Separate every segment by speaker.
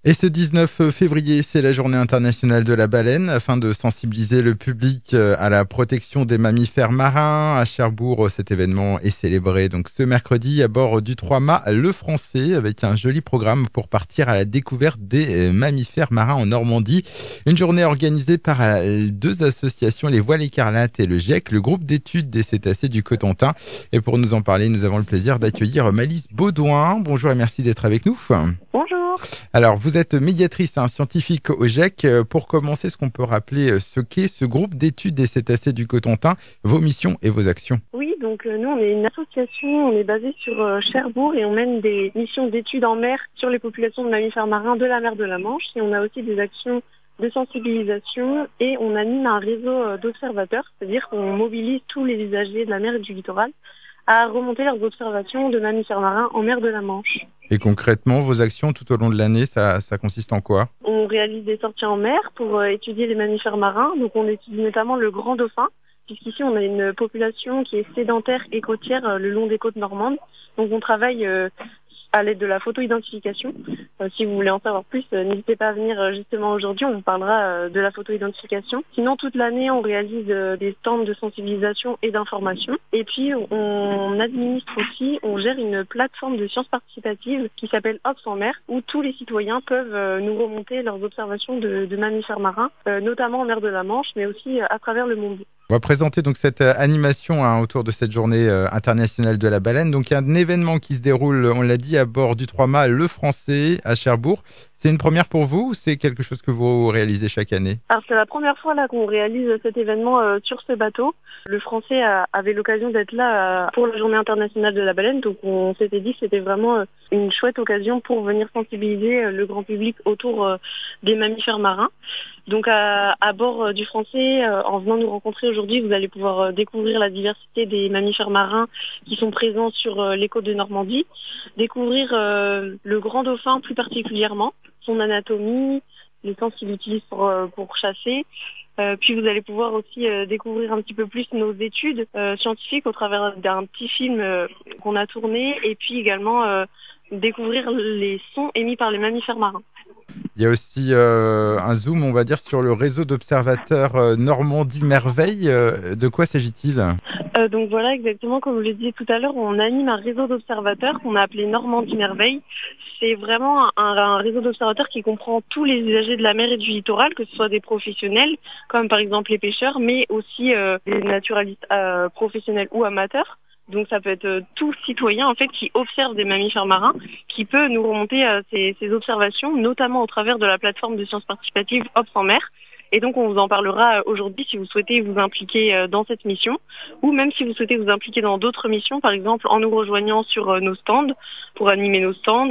Speaker 1: Et ce 19 février, c'est la journée internationale de la baleine afin de sensibiliser le public à la protection des mammifères marins. À Cherbourg, cet événement est célébré donc ce mercredi à bord du 3-mâts Le Français avec un joli programme pour partir à la découverte des mammifères marins en Normandie. Une journée organisée par deux associations, les Voiles Écarlates et le GIEC, le groupe d'études des cétacés du Cotentin. Et pour nous en parler, nous avons le plaisir d'accueillir Maëlys Baudouin. Bonjour et merci d'être avec nous.
Speaker 2: Bonjour.
Speaker 1: Alors, vous êtes médiatrice scientifique au GIEC. Pour commencer, est-ce qu'on peut rappeler ce qu'est ce groupe d'études des cétacés du Cotentin, vos missions et vos actions?
Speaker 2: Oui, donc nous, on est une association, on est basé sur Cherbourg et on mène des missions d'études en mer sur les populations de mammifères marins de la mer de la Manche. Et on a aussi des actions de sensibilisation et on anime un réseau d'observateurs, c'est-à-dire qu'on mobilise tous les usagers de la mer et du littoral à remonter leurs observations de mammifères marins en mer de la Manche.
Speaker 1: Et concrètement, vos actions tout au long de l'année, ça consiste en quoi?
Speaker 2: On réalise des sorties en mer pour étudier les mammifères marins. Donc on étudie notamment le grand dauphin, puisqu'ici on a une population qui est sédentaire et côtière le long des côtes normandes. Donc on travaille à l'aide de la photo-identification. Si vous voulez en savoir plus, n'hésitez pas à venir justement aujourd'hui, on vous parlera de la photo-identification. Sinon, toute l'année, on réalise des stands de sensibilisation et d'information. Et puis, on administre aussi, on gère une plateforme de sciences participatives qui s'appelle Ops en mer, où tous les citoyens peuvent nous remonter leurs observations de mammifères marins, notamment en mer de la Manche, mais aussi à travers le monde.
Speaker 1: On va présenter donc cette animation autour de cette journée internationale de la baleine. Donc il y a un événement qui se déroule, on l'a dit, à bord du 3-mâts Le Français à Cherbourg. C'est une première pour vous ou c'est quelque chose que vous réalisez chaque année?
Speaker 2: Alors c'est la première fois là qu'on réalise cet événement sur ce bateau. Le Français avait l'occasion d'être là pour la journée internationale de la baleine, donc on s'était dit que c'était vraiment une chouette occasion pour venir sensibiliser le grand public autour des mammifères marins. Donc à bord du Français, en venant nous rencontrer aujourd'hui, vous allez pouvoir découvrir la diversité des mammifères marins qui sont présents sur les côtes de Normandie, découvrir le grand dauphin plus particulièrement, son anatomie, les sens qu'il utilise pour chasser. Puis vous allez pouvoir aussi découvrir un petit peu plus nos études scientifiques au travers d'un petit film qu'on a tourné et puis également découvrir les sons émis par les mammifères marins.
Speaker 1: Il y a aussi un zoom, on va dire, sur le réseau d'observateurs Normandie Merveille. De quoi s'agit-il?
Speaker 2: Donc voilà, exactement comme je le disais tout à l'heure, on anime un réseau d'observateurs qu'on a appelé Normandie Merveille. C'est vraiment un réseau d'observateurs qui comprend tous les usagers de la mer et du littoral, que ce soit des professionnels, comme par exemple les pêcheurs, mais aussi des naturalistes professionnels ou amateurs. Donc ça peut être tout citoyen en fait qui observe des mammifères marins, qui peut nous remonter ses observations, notamment au travers de la plateforme de sciences participatives Ops en mer. Et donc on vous en parlera aujourd'hui si vous souhaitez vous impliquer dans cette mission, ou même si vous souhaitez vous impliquer dans d'autres missions, par exemple en nous rejoignant sur nos stands, pour animer nos stands,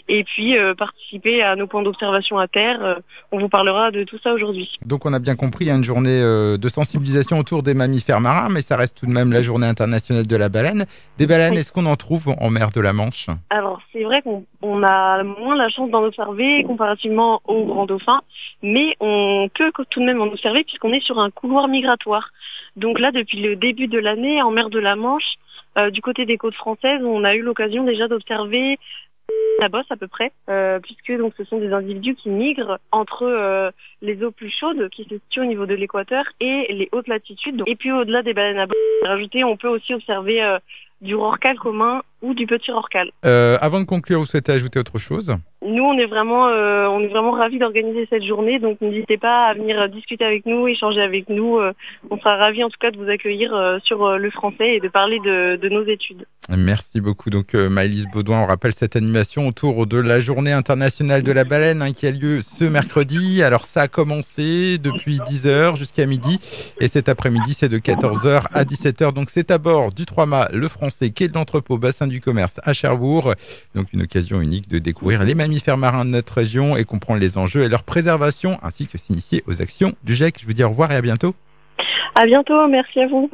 Speaker 2: et puis participer à nos points d'observation à terre. On vous parlera de tout ça aujourd'hui.
Speaker 1: Donc on a bien compris, il y a une journée de sensibilisation autour des mammifères marins, mais ça reste tout de même la journée internationale de la baleine. Des baleines,
Speaker 2: Oui.
Speaker 1: est-ce qu'on en trouve en mer de la Manche?
Speaker 2: Alors c'est vrai qu'on a moins la chance d'en observer comparativement aux grands dauphins, mais on peut tout de même en observer puisqu'on est sur un couloir migratoire. Donc là, depuis le début de l'année, en mer de la Manche, du côté des côtes françaises, on a eu l'occasion déjà d'observer la bosse à peu près, puisque donc ce sont des individus qui migrent entre les eaux plus chaudes qui se situent au niveau de l'équateur et les hautes latitudes. Et puis au-delà des baleines à bosse, rajouter, on peut aussi observer du rorqual commun ou du petit rorqual.
Speaker 1: Avant de conclure, vous souhaitez ajouter autre chose?
Speaker 2: Nous, on est vraiment ravis d'organiser cette journée, donc n'hésitez pas à venir discuter avec nous, échanger avec nous. On sera ravis en tout cas de vous accueillir sur le français et de parler de nos études.
Speaker 1: Merci beaucoup. Donc Maëlys Baudouin, on rappelle cette animation autour de la journée internationale de la baleine qui a lieu ce mercredi. Alors ça a commencé depuis 10h jusqu'à midi et cet après-midi c'est de 14h à 17h. Donc c'est à bord du 3-mâts Le Français, quai de l'entrepôt, bassin du commerce à Cherbourg. Donc une occasion unique de découvrir les mammifères marins de notre région et comprendre les enjeux et leur préservation ainsi que s'initier aux actions du GIEC. Je vous dis au revoir et à bientôt.
Speaker 2: À bientôt, merci à vous.